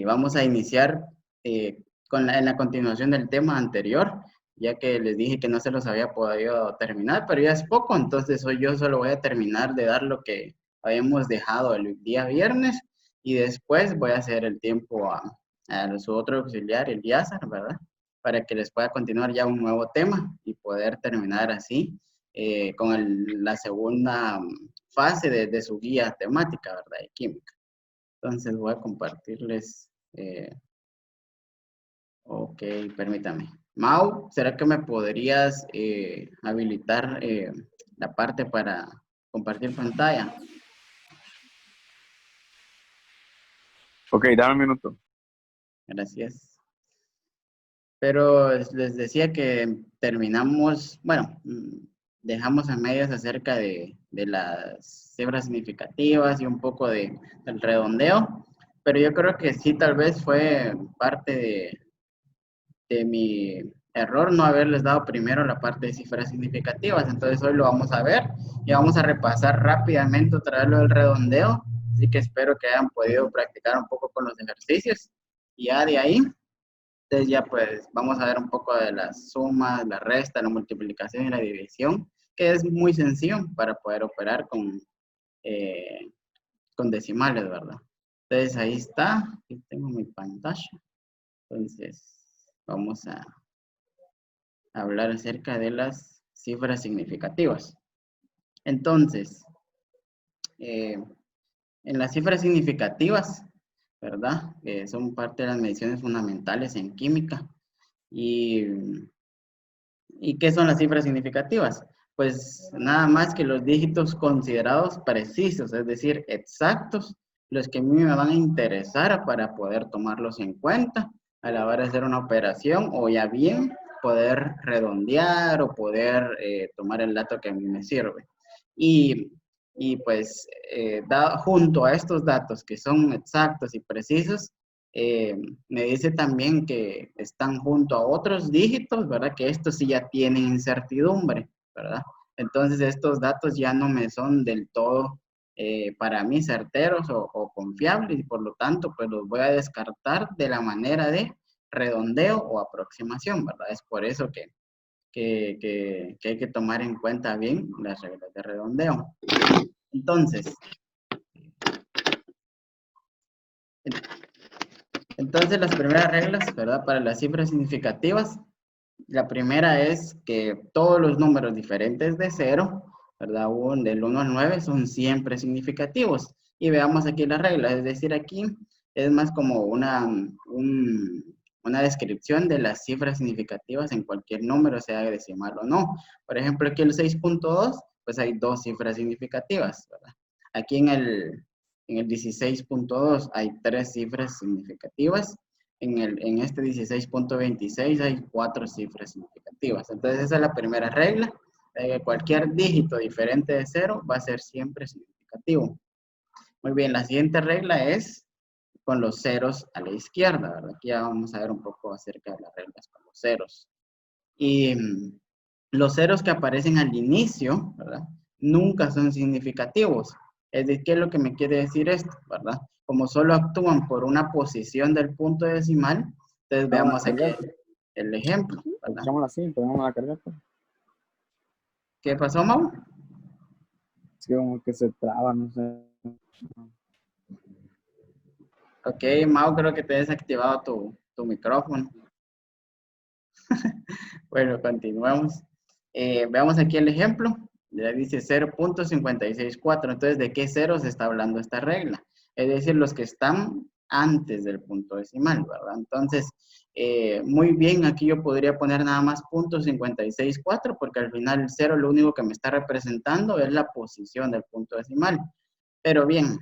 vamos a iniciar en la continuación del tema anterior, ya que les dije que no se los había podido terminar, pero ya es poco, entonces hoy yo solo voy a terminar de dar lo que habíamos dejado el día viernes y después voy a hacer el tiempo a su otro auxiliar, el Yasser, ¿verdad? Para que les pueda continuar ya un nuevo tema y poder terminar así con la segunda fase de su guía temática, ¿verdad? De química. Entonces voy a compartirles. Ok, permítame. Mau, ¿será que me podrías habilitar la parte para compartir pantalla? Ok, dame un minuto. Gracias. Pero les decía que terminamos, bueno, dejamos a medias acerca de las cifras significativas y un poco del redondeo, pero yo creo que sí, tal vez fue parte de mi error no haberles dado primero la parte de cifras significativas. Entonces hoy lo vamos a ver y vamos a repasar rápidamente otra vez lo del redondeo. Así que espero que hayan podido practicar un poco con los ejercicios. Y ya de ahí, entonces ya pues vamos a ver un poco de las sumas, la resta, la multiplicación y la división, que es muy sencillo para poder operar con decimales, ¿verdad? Entonces ahí está, aquí tengo mi pantalla. Entonces vamos a hablar acerca de las cifras significativas. Entonces, en las cifras significativas, ¿verdad? Son parte de las mediciones fundamentales en química. ¿Y qué son las cifras significativas? Pues nada más que los dígitos considerados precisos, es decir, exactos, los que a mí me van a interesar para poder tomarlos en cuenta a la hora de hacer una operación o ya bien poder redondear o poder tomar el dato que a mí me sirve. Y pues junto a estos datos que son exactos y precisos, me dice también que están junto a otros dígitos, ¿verdad? Que estos sí ya tienen incertidumbre, ¿verdad? Entonces estos datos ya no me son del todo para mí certeros o confiables y por lo tanto pues los voy a descartar de la manera de redondeo o aproximación, ¿verdad? Es por eso que hay que tomar en cuenta bien las reglas de redondeo. Entonces, las primeras reglas, ¿verdad? Para las cifras significativas, la primera es que todos los números diferentes de 0, ¿verdad? Del 1 al 9 son siempre significativos. Y veamos aquí la regla, es decir, aquí es más como una descripción de las cifras significativas en cualquier número, sea decimal o no. Por ejemplo, aquí el 6.2, pues hay dos cifras significativas, ¿verdad? Aquí en el 16.2 hay tres cifras significativas. En este 16.26 hay cuatro cifras significativas. Entonces esa es la primera regla, de que cualquier dígito diferente de 0 va a ser siempre significativo. Muy bien, la siguiente regla es con los ceros a la izquierda, ¿verdad? Aquí ya vamos a ver un poco acerca de las reglas con los ceros. Y los ceros que aparecen al inicio, ¿verdad? Nunca son significativos. Es decir, ¿qué es lo que me quiere decir esto, verdad? Como solo actúan por una posición del punto decimal, entonces veamos aquí el ejemplo, ¿verdad? Echámosla así, ponemos la carga. ¿Qué pasó, Mau? Es que como que se traba, no sé. Ok, Mau, creo que te he desactivado tu micrófono. Bueno, continuamos. Veamos aquí el ejemplo. Ya dice 0.564. Entonces, ¿de qué ceros está hablando esta regla? Es decir, los que están antes del punto decimal, ¿verdad? Entonces, muy bien, aquí yo podría poner nada más .564 porque al final el cero lo único que me está representando es la posición del punto decimal. Pero bien,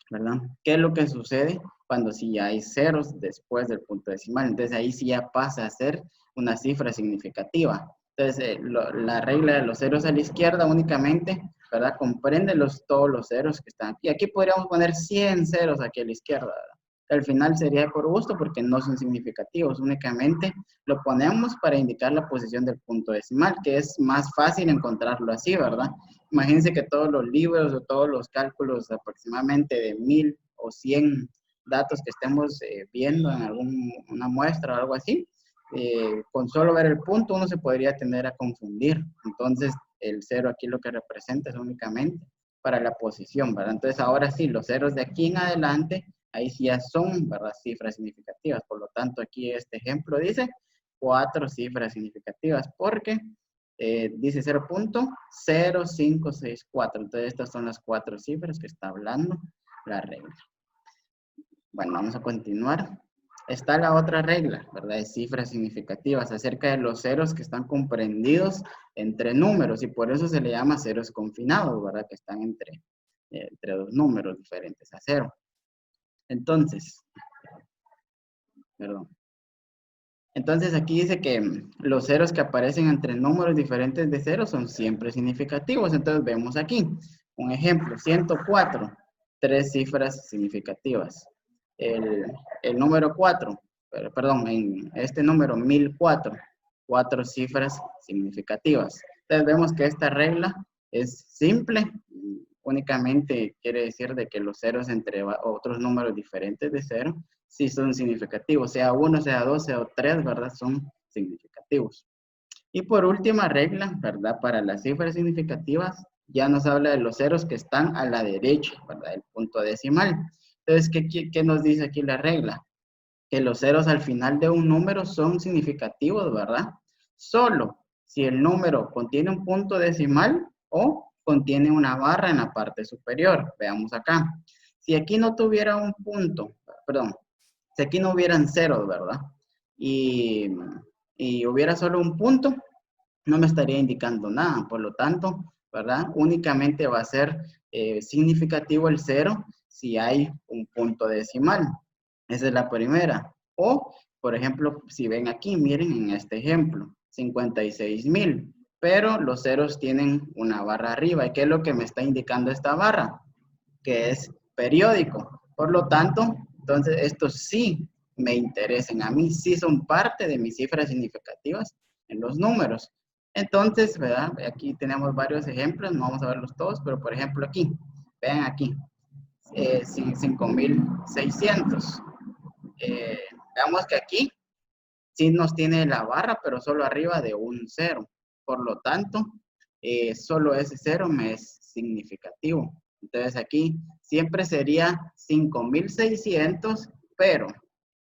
¿verdad? ¿Qué es lo que sucede cuando sí ya hay ceros después del punto decimal? Entonces ahí sí ya pasa a ser una cifra significativa. Entonces la regla de los ceros a la izquierda únicamente, ¿verdad? Comprende todos los ceros que están aquí. Aquí podríamos poner 100 ceros aquí a la izquierda, ¿verdad? Al final sería por gusto porque no son significativos, únicamente lo ponemos para indicar la posición del punto decimal, que es más fácil encontrarlo así, ¿verdad? Imagínense que todos los libros o todos los cálculos aproximadamente de 1000 o 100 datos que estemos viendo en una muestra o algo así, con solo ver el punto uno se podría tender a confundir. Entonces, el 0 aquí lo que representa es únicamente para la posición, ¿verdad? Entonces, ahora sí, los ceros de aquí en adelante, ahí sí ya son, ¿verdad? Cifras significativas. Por lo tanto, aquí este ejemplo dice 4 cifras significativas, porque dice 0.0564. Entonces, estas son las 4 cifras que está hablando la regla. Bueno, vamos a continuar. Está la otra regla, ¿verdad? De cifras significativas, acerca de los ceros que están comprendidos entre números, y por eso se le llama ceros confinados, ¿verdad? Que están entre dos números diferentes a cero. Entonces, perdón. Entonces aquí dice que los ceros que aparecen entre números diferentes de cero son siempre significativos. Entonces vemos aquí un ejemplo, 104, 3 cifras significativas. El número 4, perdón, en este número 1004, 4 cifras significativas. Entonces vemos que esta regla es simple, únicamente quiere decir de que los ceros entre otros números diferentes de cero sí son significativos, sea 1, sea 2, sea 3, ¿verdad? Son significativos. Y por última regla, ¿verdad? Para las cifras significativas, ya nos habla de los ceros que están a la derecha, ¿verdad? El punto decimal. Entonces, ¿qué nos dice aquí la regla? Que los ceros al final de un número son significativos, ¿verdad? Solo si el número contiene un punto decimal o contiene una barra en la parte superior. Veamos acá. Si aquí no tuviera un punto, perdón, si aquí no hubieran ceros, ¿verdad? Y, y hubiera solo un punto, no me estaría indicando nada. Por lo tanto, ¿verdad? Únicamente va a ser significativo el cero si hay un punto decimal. Esa es la primera. O, por ejemplo, si ven aquí, miren en este ejemplo, 56,000. Pero los ceros tienen una barra arriba. ¿Y qué es lo que me está indicando esta barra? Que es periódico. Por lo tanto, entonces estos sí me interesan a mí, sí son parte de mis cifras significativas en los números. Entonces, ¿verdad? Aquí tenemos varios ejemplos, no vamos a verlos todos, pero por ejemplo aquí, vean aquí, 5,600. Veamos que aquí sí nos tiene la barra, pero solo arriba de un cero. Por lo tanto, solo ese cero me es significativo. Entonces aquí siempre sería 5,600, pero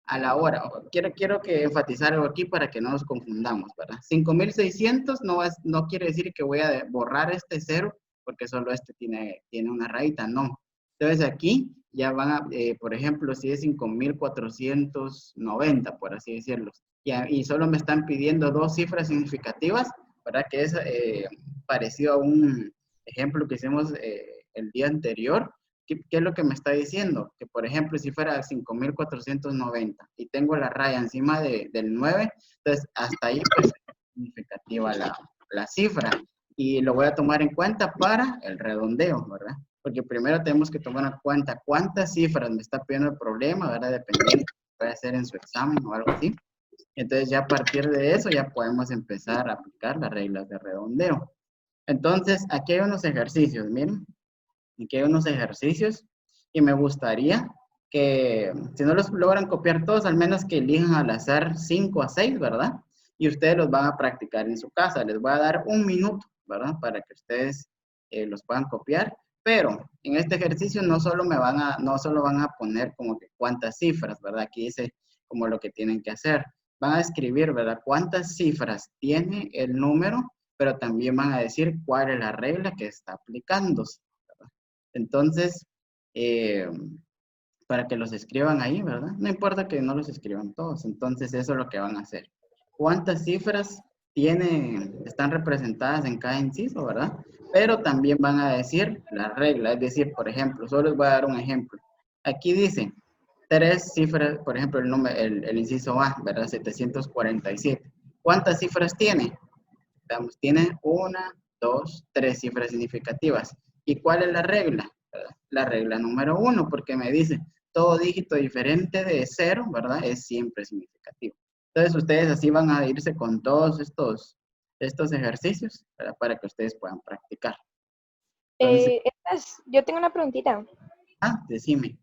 a la hora, quiero que enfatizar algo aquí para que no nos confundamos, ¿verdad? 5,600 no quiere decir que voy a borrar este cero porque solo este tiene una rayita, no. Entonces aquí ya van a, por ejemplo, si es 5,490, por así decirlo, y solo me están pidiendo 2 cifras significativas, ¿verdad? Que es parecido a un ejemplo que hicimos el día anterior. ¿Qué es lo que me está diciendo? Que, por ejemplo, si fuera 5,490 y tengo la raya encima del 9, entonces hasta ahí pues es significativa la cifra. Y lo voy a tomar en cuenta para el redondeo, ¿verdad? Porque primero tenemos que tomar en cuenta cuántas cifras me está pidiendo el problema, ¿verdad? Dependiendo de lo que puede hacer en su examen o algo así. Entonces ya a partir de eso ya podemos empezar a aplicar las reglas de redondeo. Entonces, aquí hay unos ejercicios, miren. Aquí hay unos ejercicios y me gustaría que, si no los logran copiar todos, al menos que elijan al azar 5 a 6, ¿verdad? Y ustedes los van a practicar en su casa. Les voy a dar un minuto, ¿verdad? Para que ustedes los puedan copiar. Pero en este ejercicio no solo van a poner como que cuántas cifras, ¿verdad? Aquí dice como lo que tienen que hacer. Van a escribir, ¿verdad? Cuántas cifras tiene el número, pero también van a decir cuál es la regla que está aplicándose. Entonces, para que los escriban ahí, ¿verdad? No importa que no los escriban todos. Entonces, eso es lo que van a hacer. ¿Cuántas cifras están representadas en cada inciso, verdad? Pero también van a decir la regla. Es decir, por ejemplo, solo les voy a dar un ejemplo. Aquí dice 3 cifras, por ejemplo, el inciso A, ¿verdad? 747. ¿Cuántas cifras tiene? Veamos, tiene 1, 2, 3 cifras significativas. ¿Y cuál es la regla? ¿Verdad? La regla número 1, porque me dice, todo dígito diferente de 0, ¿verdad? Es siempre significativo. Entonces, ustedes así van a irse con todos estos ejercicios, ¿verdad? Para que ustedes puedan practicar. Entonces, Yo tengo una preguntita. decime.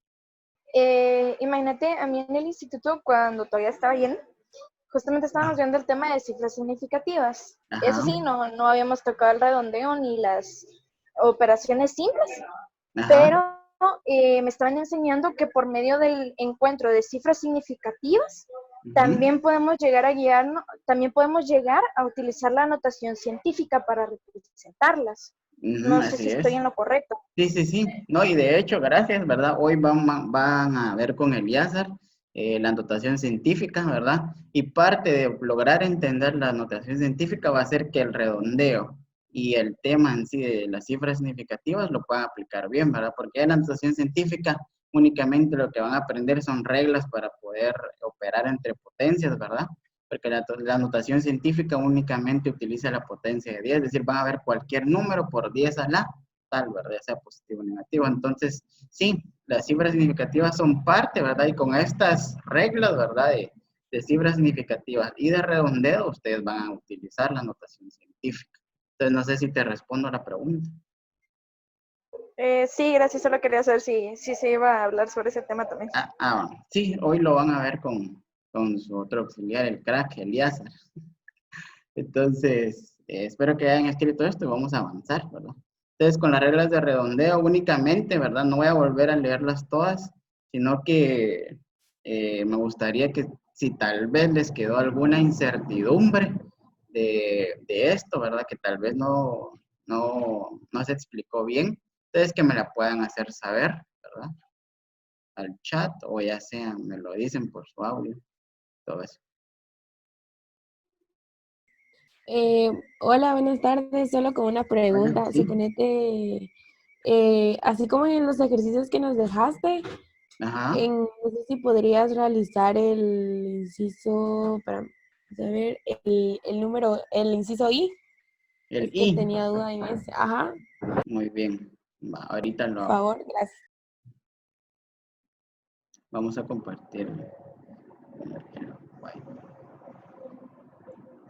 Imagínate, a mí en el instituto, cuando todavía estaba yendo, justamente estábamos viendo el tema de cifras significativas. Eso Ajá, sí, no habíamos tocado el redondeo ni las operaciones simples, ajá. pero me estaban enseñando que por medio del encuentro de cifras significativas, Ujú. también podemos llegar a también podemos llegar a utilizar la notación científica para representarlas. Ujú, No sé así si estoy es. en lo correcto. Sí, sí, sí. No, y de hecho, gracias, ¿verdad? Hoy van a ver con Eliazar la notación científica, ¿verdad? Y parte de lograr entender la notación científica va a ser que el redondeo y el tema en sí de las cifras significativas lo puedan aplicar bien, ¿verdad? Porque en la notación científica únicamente lo que van a aprender son reglas para poder operar entre potencias, ¿verdad? Porque la notación científica únicamente utiliza la potencia de 10, es decir, van a ver cualquier número por 10 a la tal, ¿verdad? Ya sea positivo o negativo. Entonces, sí, las cifras significativas son parte, ¿verdad? Y con estas reglas, ¿verdad? De cifras significativas y de redondeo, ustedes van a utilizar la notación científica. Entonces, no sé si te respondo a la pregunta. Sí, gracias. Solo quería saber si se iba a hablar sobre ese tema también. Bueno, sí, hoy lo van a ver con su otro auxiliar, el crack, Eliazar. Entonces, espero que hayan escrito esto y vamos a avanzar, ¿verdad? Entonces, con las reglas de redondeo únicamente, ¿verdad? No voy a volver a leerlas todas, sino que me gustaría que si tal vez les quedó alguna incertidumbre de esto, ¿verdad? Que tal vez no se explicó bien, entonces que me la puedan hacer saber, ¿verdad? Al chat o ya sea, me lo dicen por su audio, todo eso. Hola, buenas tardes. Solo con una Hola, pregunta. sí. Suponete, así como en los ejercicios que nos dejaste, Ajá. no sé si podrías realizar el inciso, para ver, el número, el inciso I. El Es que I. tenía duda en ese. Ajá, Muy bien. Va, ahorita lo por hago. favor, gracias. Vamos a compartirlo.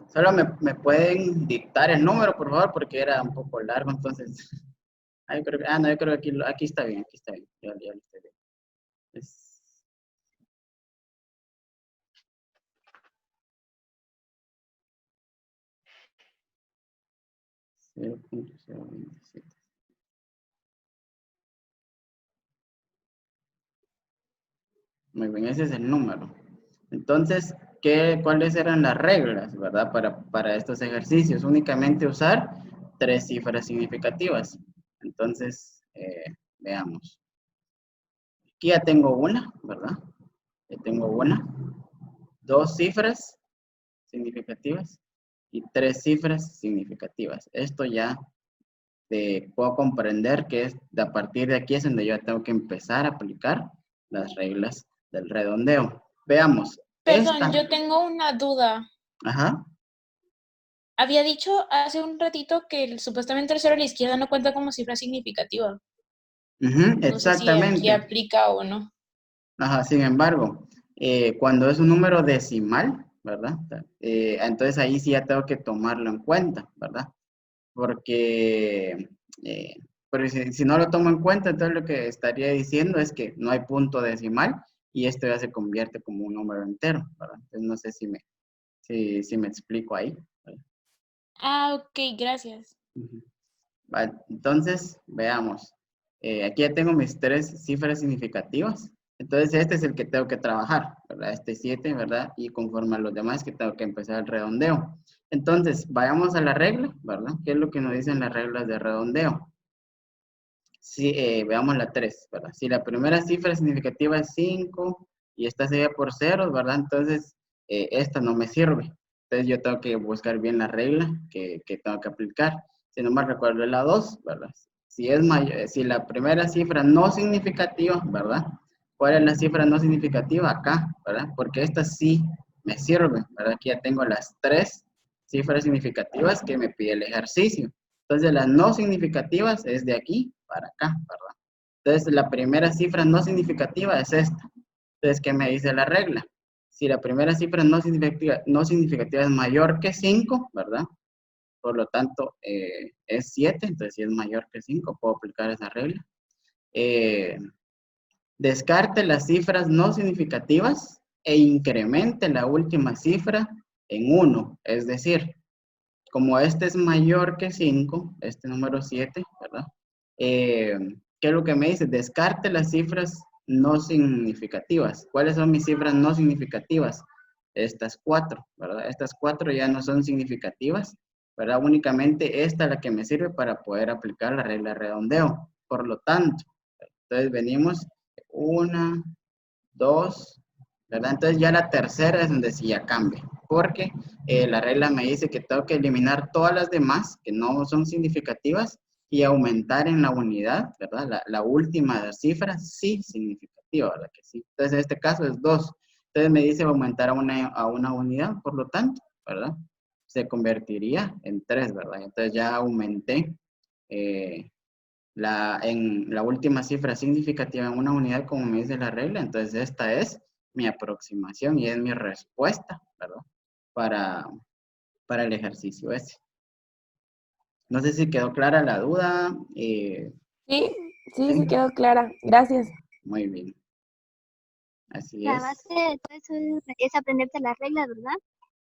Solo me pueden dictar el número, por favor, porque era un poco largo, entonces. No, yo creo que aquí está bien, aquí está bien. Ya lo estoy viendo. Es 0.027. Muy bien, ese es el número. Entonces, ¿cuáles eran las reglas, verdad? Para estos ejercicios. Únicamente usar tres cifras significativas. Entonces, veamos. Aquí ya tengo una, ¿verdad? Ya tengo una, dos cifras significativas y tres cifras significativas. Esto ya puedo comprender que a partir de aquí es donde yo tengo que empezar a aplicar las reglas del redondeo. Veamos, Perdón, esta, yo tengo una duda. ajá, Había dicho hace un ratito que supuestamente el cero a la izquierda no cuenta como cifra significativa. No sé si aquí exactamente. aplica o no. Ajá, sin embargo, cuando es un número decimal, ¿verdad? Entonces ahí sí ya tengo que tomarlo en cuenta, ¿verdad? Porque, eh, pero si no lo tomo en cuenta, entonces lo que estaría diciendo es que no hay punto decimal y esto ya se convierte como un número entero, ¿verdad? Entonces no sé si me explico ahí, ¿verdad? Ah, ok, gracias. Ujú. Vale, entonces, veamos. Aquí ya tengo mis tres cifras significativas. Entonces, este es el que tengo que trabajar, ¿verdad? Este 7, ¿verdad? Y conforme a los demás que tengo que empezar el redondeo. Entonces, vayamos a la regla, ¿verdad? ¿Qué es lo que nos dicen las reglas de redondeo? Si, veamos la 3, ¿verdad? Si la primera cifra significativa es 5 y esta sería por ceros, ¿verdad? Entonces, esta no me sirve. Entonces, yo tengo que buscar bien la regla que tengo que aplicar. Si no me recuerdo, es la 2, ¿verdad? Si la primera cifra no significativa, ¿verdad? ¿Cuál es la cifra no significativa? Acá, ¿verdad? Porque esta sí me sirve, ¿verdad? Aquí ya tengo las tres cifras significativas que me pide el ejercicio. Entonces, las no significativas es de aquí para acá, ¿verdad? Entonces, la primera cifra no significativa es esta. Entonces, ¿qué me dice la regla? Si la primera cifra no significativa es mayor que 5, ¿verdad? Por lo tanto, es 7, entonces si es mayor que 5, puedo aplicar esa regla. Eh, Descarte las cifras no significativas e incremente la última cifra en 1. Es decir, como este es mayor que 5, este número 7, ¿verdad? ¿Qué es lo que me dice? Descarte las cifras no significativas. ¿Cuáles son mis cifras no significativas? Estas 4, ¿verdad? Estas 4 ya no son significativas, ¿verdad? Únicamente esta es la que me sirve para poder aplicar la regla de redondeo. Por lo tanto, entonces venimos 1, 2, ¿verdad? Entonces ya la tercera es donde sí ya cambia, porque la regla me dice que tengo que eliminar todas las demás que no son significativas y aumentar en la unidad, ¿verdad? La última cifra sí significativa, ¿verdad? Que sí. Entonces en este caso es 2. Entonces me dice aumentar a una unidad, por lo tanto, ¿verdad? Se convertiría en 3, ¿verdad? Entonces ya aumenté en la última cifra significativa en una unidad, como me dice la regla. Entonces esta es mi aproximación y es mi respuesta, ¿verdad? Para el ejercicio ese. No sé si quedó clara la duda. Sí quedó clara. Gracias. Muy bien. Así La es. base de todo eso es aprenderte las reglas, ¿verdad?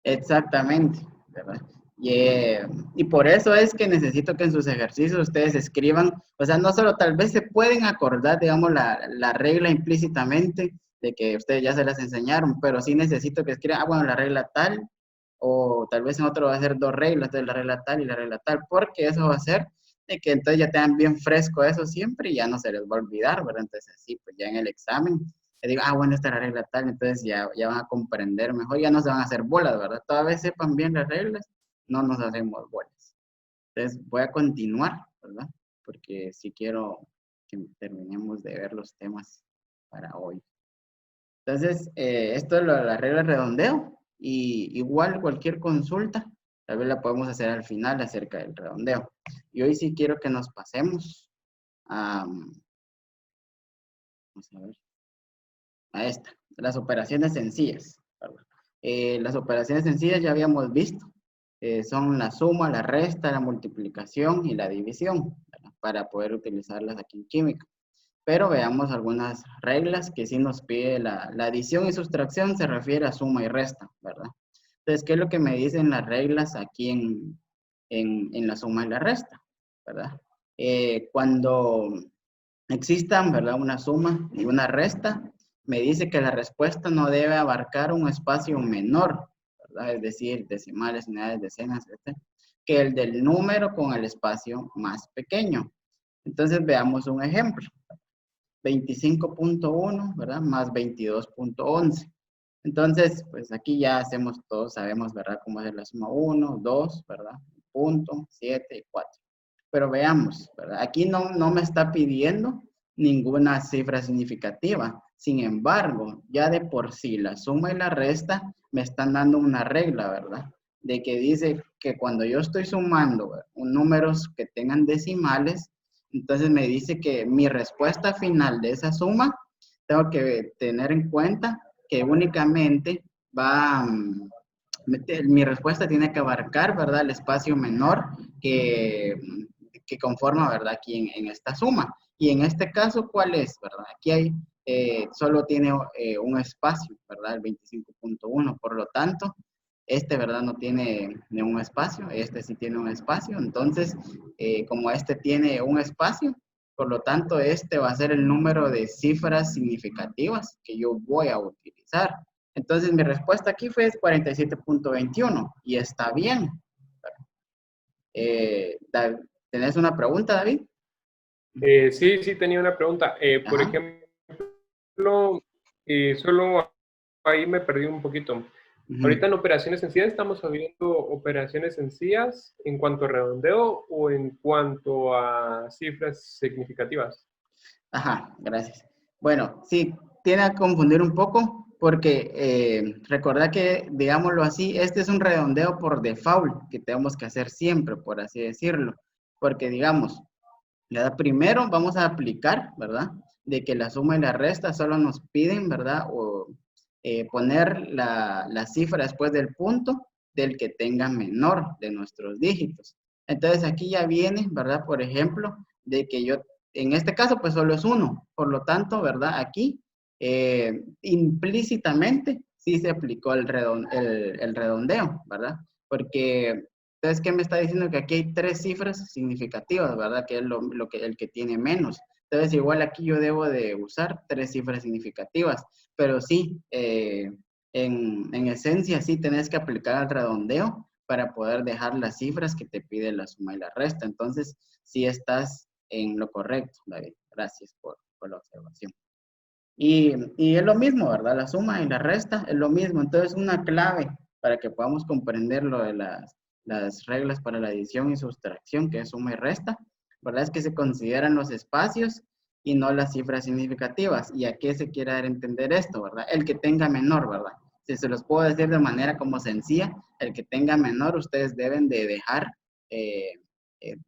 Exactamente, ¿verdad? Y por eso es que necesito que en sus ejercicios ustedes escriban, o sea, no solo tal vez se pueden acordar, digamos, la regla implícitamente de que ustedes ya se las enseñaron, pero sí necesito que escriban, bueno, la regla tal, o tal vez en otro va a ser 2 reglas, entonces la regla tal y la regla tal, porque eso va a hacer de que entonces ya tengan bien fresco eso siempre y ya no se les va a olvidar, ¿verdad? Entonces así, pues ya en el examen le digo, bueno, esta es la regla tal, entonces ya van a comprender mejor, ya no se van a hacer bolas, ¿verdad? Toda vez sepan bien las reglas, no nos hacemos bolas. Entonces voy a continuar, ¿verdad? Porque sí quiero que terminemos de ver los temas para hoy. Entonces, esto es la regla de redondeo, y igual cualquier consulta, tal vez la podemos hacer al final acerca del redondeo. Y hoy sí quiero que nos pasemos a, vamos a ver, a esta, las operaciones sencillas. Las operaciones sencillas ya habíamos visto, son la suma, la resta, la multiplicación y la división, ¿verdad? Para poder utilizarlas aquí en química. Pero veamos algunas reglas que sí nos pide la adición y sustracción, se refiere a suma y resta, ¿verdad? Entonces, ¿qué es lo que me dicen las reglas aquí en la suma y la resta, ¿verdad? Cuando existan, ¿verdad? Una suma y una resta, me dice que la respuesta no debe abarcar un espacio menor, ¿verdad? Es decir, decimales, unidades, decenas, etc., que el del número con el espacio más pequeño. Entonces, veamos un ejemplo. 25.1, ¿verdad? Más 22.11. Entonces, pues aquí ya hacemos todos, sabemos, ¿verdad? Cómo hacer la suma 1, 2, ¿verdad? Punto, 7 y 4. Pero veamos, ¿verdad? Aquí no me está pidiendo ninguna cifra significativa. Sin embargo, ya de por sí la suma y la resta me están dando una regla, ¿verdad? De que dice que cuando yo estoy sumando, ¿verdad?, números que tengan decimales, entonces me dice que mi respuesta final de esa suma, tengo que tener en cuenta que únicamente mi respuesta tiene que abarcar, ¿verdad?, el espacio menor que conforma, ¿verdad?, aquí en esta suma. Y en este caso, ¿cuál es, verdad? Aquí hay, solo tiene un espacio, ¿verdad?, el 25.1. Por lo tanto, este, ¿verdad?, no tiene ni un espacio, este sí tiene un espacio. Entonces, como este tiene un espacio, por lo tanto, este va a ser el número de cifras significativas que yo voy a utilizar. Entonces, mi respuesta aquí fue 47.21 y está bien. ¿Tenés una pregunta, David? Sí, tenía una pregunta. Por Ajá. ejemplo, solo ahí me perdí un poquito. Ahorita en operaciones sencillas estamos viendo operaciones sencillas en cuanto a redondeo o en cuanto a cifras significativas. Ajá, gracias. Bueno, sí, tiene a confundir un poco porque recordad que, digámoslo así, este es un redondeo por default que tenemos que hacer siempre, por así decirlo. Porque, digamos, primero vamos a aplicar, ¿verdad?, de que la suma y la resta solo nos piden, ¿verdad?, o poner la cifra después del punto del que tenga menor de nuestros dígitos. Entonces aquí ya viene, ¿verdad?, por ejemplo, de que yo en este caso, pues solo es 1. Por lo tanto, ¿verdad? Aquí, implícitamente, sí se aplicó el redondeo, ¿verdad? Porque, entonces, ¿qué me está diciendo? Que aquí hay 3 cifras significativas, ¿verdad? Que es el que tiene menos. Entonces, igual aquí yo debo de usar 3 cifras significativas. Pero sí, en esencia, sí tenés que aplicar el redondeo para poder dejar las cifras que te pide la suma y la resta. Entonces, sí estás en lo correcto, David. Gracias por la observación. Y es lo mismo, ¿verdad? La suma y la resta es lo mismo. Entonces, una clave para que podamos comprender lo de las reglas para la adición y sustracción, que es suma y resta, ¿verdad? Es que se consideran los espacios y no las cifras significativas. ¿Y a qué se quiere dar a entender esto, verdad? El que tenga menor, ¿verdad? Si se los puedo decir de manera como sencilla, el que tenga menor, ustedes deben de dejar de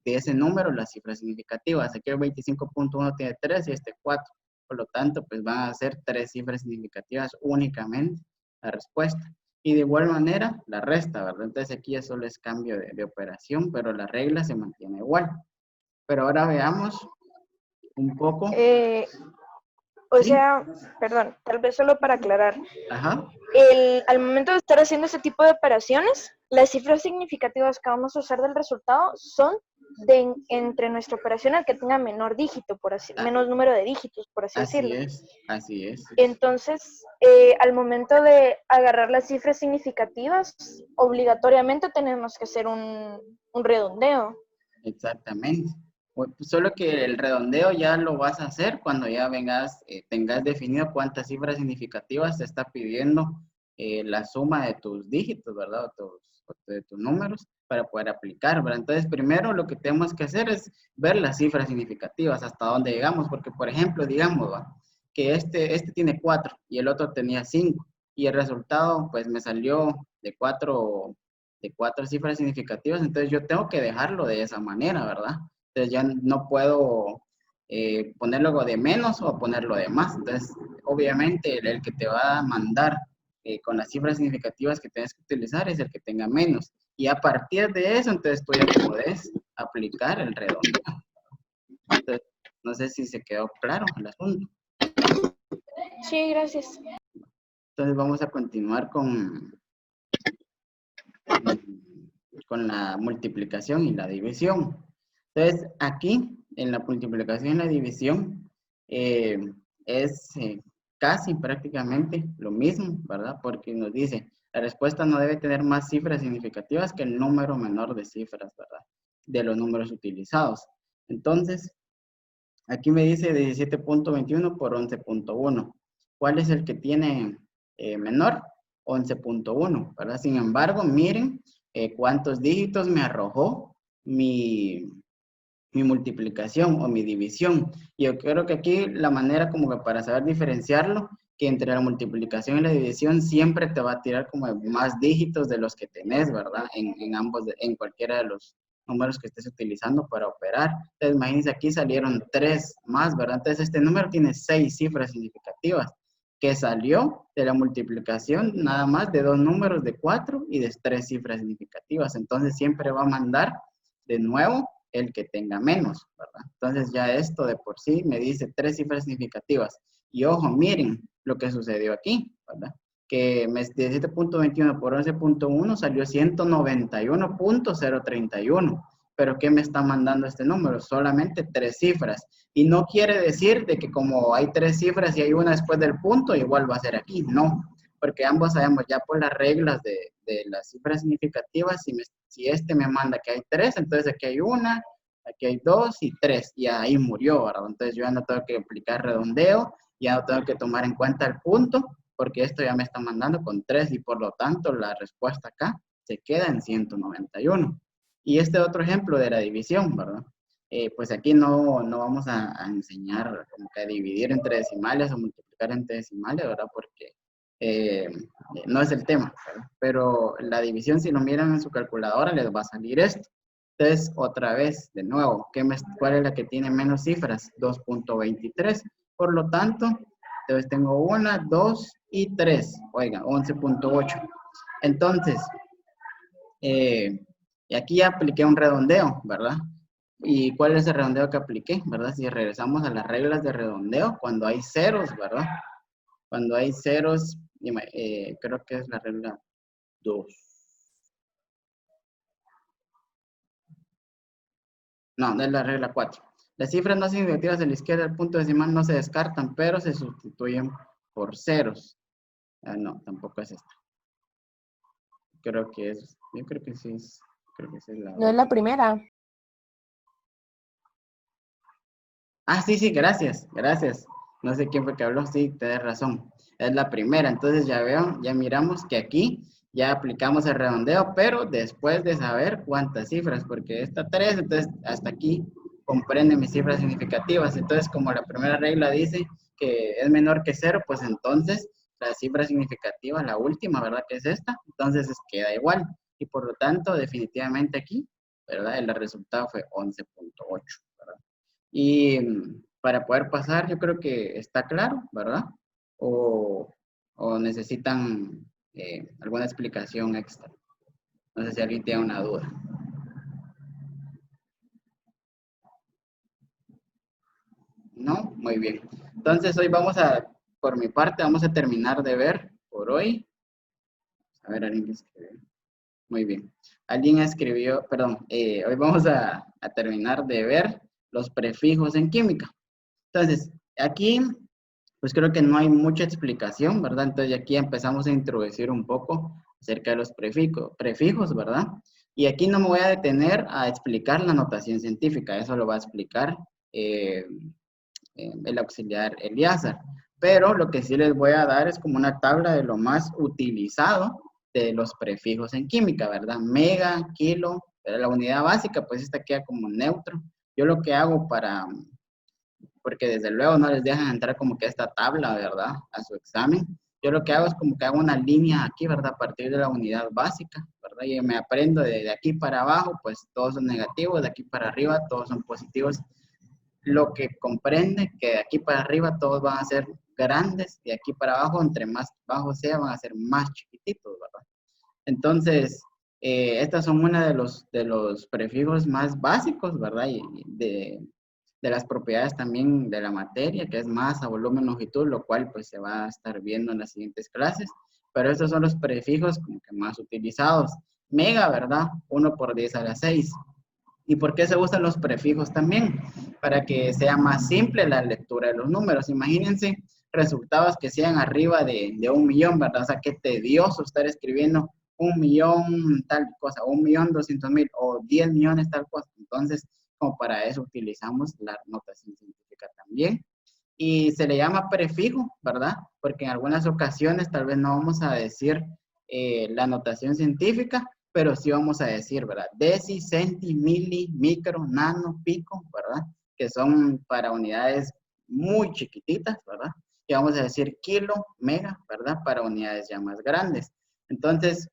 ese número las cifras significativas. Aquí el 25.1 tiene 3 y este 4. Por lo tanto, pues van a ser 3 cifras significativas únicamente la respuesta. Y de igual manera, la resta, ¿verdad? Entonces aquí ya solo es cambio de operación, pero la regla se mantiene igual. Pero ahora veamos un poco. ¿Sí? sea, perdón, tal vez solo para aclarar. Ajá. Al momento de estar haciendo este tipo de operaciones, las cifras significativas que vamos a usar del resultado son entre nuestra operación el que tenga menor dígito, menos número de dígitos, por así decirlo. Así es. Entonces, al momento de agarrar las cifras significativas, obligatoriamente tenemos que hacer un redondeo. Exactamente. Solo que el redondeo ya lo vas a hacer cuando ya tengas definido cuántas cifras significativas te está pidiendo la suma de tus dígitos, ¿verdad? O de tus números para poder aplicar, ¿verdad? Entonces, primero lo que tenemos que hacer es ver las cifras significativas, hasta dónde llegamos, porque, por ejemplo, digamos, ¿va? Que este tiene 4 y el otro tenía 5 y el resultado, pues, me salió de 4 cifras significativas, entonces yo tengo que dejarlo de esa manera, ¿verdad? Entonces ya no puedo ponerlo de menos o ponerlo de más. Entonces, obviamente, el que te va a mandar con las cifras significativas que tienes que utilizar es el que tenga menos. Y a partir de eso, entonces tú ya puedes aplicar el redondeo. Entonces, no sé si se quedó claro el asunto. Sí, gracias. Entonces vamos a continuar con la multiplicación y la división. Entonces, aquí, en la multiplicación y la división, es casi prácticamente lo mismo, ¿verdad? Porque nos dice, la respuesta no debe tener más cifras significativas que el número menor de cifras, ¿verdad? De los números utilizados. Entonces, aquí me dice 17.21 por 11.1. ¿Cuál es el que tiene menor? 11.1, ¿verdad? Sin embargo, miren cuántos dígitos me arrojó mi multiplicación o mi división. Yo creo que aquí la manera como que para saber diferenciarlo, que entre la multiplicación y la división siempre te va a tirar como más dígitos de los que tenés, ¿verdad? En cualquiera de los números que estés utilizando para operar. Entonces, imagínense, aquí salieron 3 más, ¿verdad? Entonces, este número tiene 6 cifras significativas, que salió de la multiplicación nada más de 2 números de 4 y de 3 cifras significativas. Entonces, siempre va a mandar de nuevo el que tenga menos, ¿verdad? Entonces, ya esto de por sí me dice 3 cifras significativas. Y ojo, miren lo que sucedió aquí, ¿verdad? Que 17.21 por 11.1 salió 191.031. Pero ¿qué me está mandando este número? Solamente 3 cifras. Y no quiere decir de que como hay 3 cifras y hay una después del punto, igual va a ser aquí. No, porque ambos sabemos ya por las reglas de las cifras significativas, si este me manda que hay 3, entonces aquí hay una, aquí hay 2 y 3. Y ahí murió, ¿verdad? Entonces yo ya no tengo que aplicar redondeo, ya no tengo que tomar en cuenta el punto, porque esto ya me está mandando con 3 y por lo tanto la respuesta acá se queda en 191. Y este otro ejemplo de la división, ¿verdad? Pues aquí no vamos a enseñar como que a dividir entre decimales o multiplicar entre decimales, ¿verdad? Porque no es el tema, ¿verdad? Pero la división, si lo miran en su calculadora, les va a salir esto. Entonces, otra vez, de nuevo, ¿cuál es la que tiene menos cifras? 2.23. Por lo tanto, entonces tengo 1, 2 y 3. Oigan, 11.8. Entonces, y aquí ya apliqué un redondeo, ¿verdad? ¿Y cuál es el redondeo que apliqué, verdad? Si regresamos a las reglas de redondeo, cuando hay ceros, ¿verdad? Cuando hay ceros, creo que es la regla 2. No, es la regla 4. Las cifras no significativas de la izquierda del punto decimal no se descartan, pero se sustituyen por ceros. No, tampoco es esta. Creo que es, yo creo que sí es, creo que sí es la No es la primera. Ah, sí, sí, gracias, gracias. No sé quién fue que habló, sí, tenés razón. Es la primera, entonces ya veo, ya miramos que aquí ya aplicamos el redondeo, pero después de saber cuántas cifras, porque esta 3, entonces hasta aquí comprende mis cifras significativas. Entonces, como la primera regla dice que es menor que 0, pues entonces la cifra significativa, la última, ¿verdad? Que es esta, entonces queda igual. Y por lo tanto, definitivamente aquí, ¿verdad? El resultado fue 11.8, ¿verdad? Y para poder pasar, yo creo que está claro, ¿verdad? O necesitan alguna explicación extra. No sé si alguien tiene una duda. ¿No? Muy bien. Entonces hoy vamos a, por mi parte, vamos a terminar de ver por hoy. A ver, alguien que escribió. Muy bien. Alguien escribió, perdón, hoy vamos a terminar de ver los prefijos en química. Entonces, aquí pues creo que no hay mucha explicación, ¿verdad? Entonces aquí empezamos a introducir un poco acerca de los prefijos, ¿verdad? Y aquí no me voy a detener a explicar la notación científica, eso lo va a explicar el auxiliar Eliazar. Pero lo que sí les voy a dar es como una tabla de lo más utilizado de los prefijos en química, ¿verdad? Mega, kilo, pero la unidad básica, pues esta queda como neutro. Yo lo que hago porque desde luego no les dejan entrar como que a esta tabla, ¿verdad? A su examen. Yo lo que hago es como que hago una línea aquí, ¿verdad? A partir de la unidad básica, ¿verdad? Y me aprendo de aquí para abajo, pues todos son negativos, de aquí para arriba todos son positivos. Lo que comprende que de aquí para arriba todos van a ser grandes, y de aquí para abajo, entre más bajo sea, van a ser más chiquititos, ¿verdad? Entonces, estas son una de los prefijos más básicos, ¿verdad? Y de las propiedades también de la materia, que es masa, volumen, longitud, lo cual pues se va a estar viendo en las siguientes clases. Pero estos son los prefijos como que más utilizados. Mega, ¿verdad? 1 por 10 a la 6. ¿Y por qué se usan los prefijos también? Para que sea más simple la lectura de los números. Imagínense resultados que sean arriba de 1.000.000, ¿verdad? O sea, qué tedioso estar escribiendo 1.000.000 tal cosa, 1.200.000 o 10 millones tal cosa. Entonces, como para eso utilizamos la notación científica también. Y se le llama prefijo, ¿verdad? Porque en algunas ocasiones tal vez no vamos a decir la notación científica, pero sí vamos a decir, ¿verdad? Deci, centi, mili, micro, nano, pico, ¿verdad? Que son para unidades muy chiquititas, ¿verdad? Y vamos a decir kilo, mega, ¿verdad? Para unidades ya más grandes. Entonces,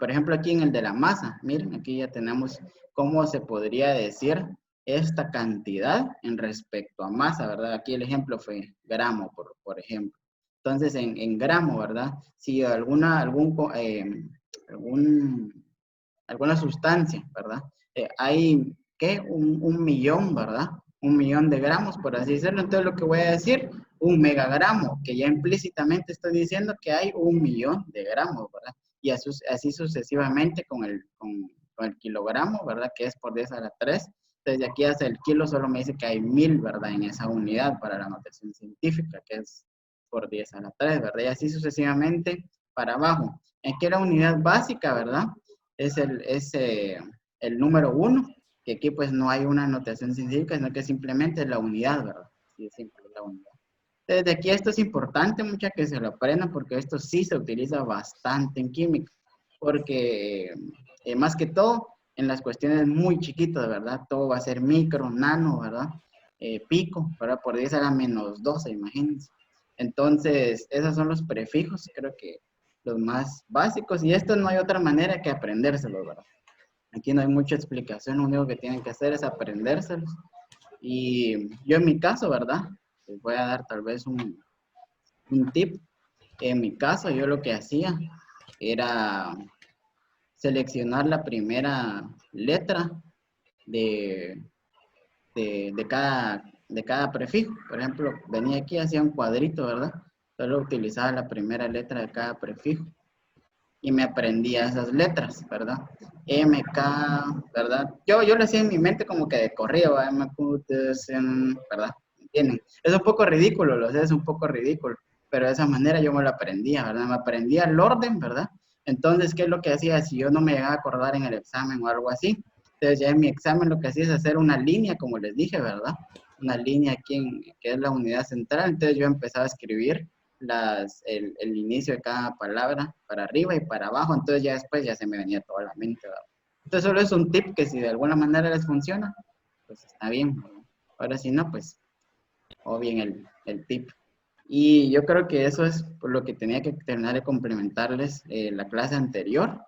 por ejemplo, aquí en el de la masa, miren, aquí ya tenemos cómo se podría decir esta cantidad en respecto a masa, ¿verdad? Aquí el ejemplo fue gramo, por ejemplo. Entonces, en gramo, ¿verdad? Si alguna sustancia, ¿verdad? Hay, ¿qué? Un millón, ¿verdad? 1.000.000 de gramos, por así decirlo. Entonces, lo que voy a decir, un megagramo, que ya implícitamente estoy diciendo que hay 1.000.000 de gramos, ¿verdad? Y así sucesivamente con el kilogramo, ¿verdad? Que es por 10 a la 3. Entonces, de aquí hasta el kilo solo me dice que hay 1.000, ¿verdad? En esa unidad para la notación científica, que es por 10 a la 3, ¿verdad? Y así sucesivamente para abajo. Aquí la unidad básica, ¿verdad? Es el número 1, que aquí pues no hay una notación científica, sino que simplemente es la unidad, ¿verdad? Sí, es simple, la unidad. Desde aquí esto es importante, mucha que se lo aprendan, porque esto sí se utiliza bastante en química, porque más que todo en las cuestiones muy chiquitas, ¿verdad? Todo va a ser micro, nano, ¿verdad? Pico, ¿verdad? Por 10 a la menos 12, imagínense. Entonces, esos son los prefijos, creo que los más básicos, y esto no hay otra manera que aprendérselos, ¿verdad? Aquí no hay mucha explicación, lo único que tienen que hacer es aprendérselos. Y yo en mi caso, ¿verdad? Les voy a dar tal vez un tip. En mi caso, yo lo que hacía era seleccionar la primera letra de cada prefijo. Por ejemplo, venía aquí, hacía un cuadrito, ¿verdad? Solo utilizaba la primera letra de cada prefijo y me aprendía esas letras, ¿verdad? M, K, ¿verdad? Yo lo hacía en mi mente como que de corrido, ¿verdad? ¿Entienden? Es un poco ridículo, lo sé, es un poco ridículo, pero de esa manera yo me lo aprendía, ¿verdad? Me aprendía el orden, ¿verdad? Entonces, ¿qué es lo que hacía? Si yo no me llegaba a acordar en el examen o algo así, entonces ya en mi examen lo que hacía es hacer una línea, como les dije, ¿verdad? Una línea aquí, que es la unidad central, entonces yo empezaba a escribir el inicio de cada palabra para arriba y para abajo, entonces ya después ya se me venía toda la mente, ¿verdad? Entonces solo es un tip que si de alguna manera les funciona, pues está bien, ¿verdad? Ahora si no, pues, o bien el tip. Y yo creo que eso es por lo que tenía que terminar de complementarles la clase anterior.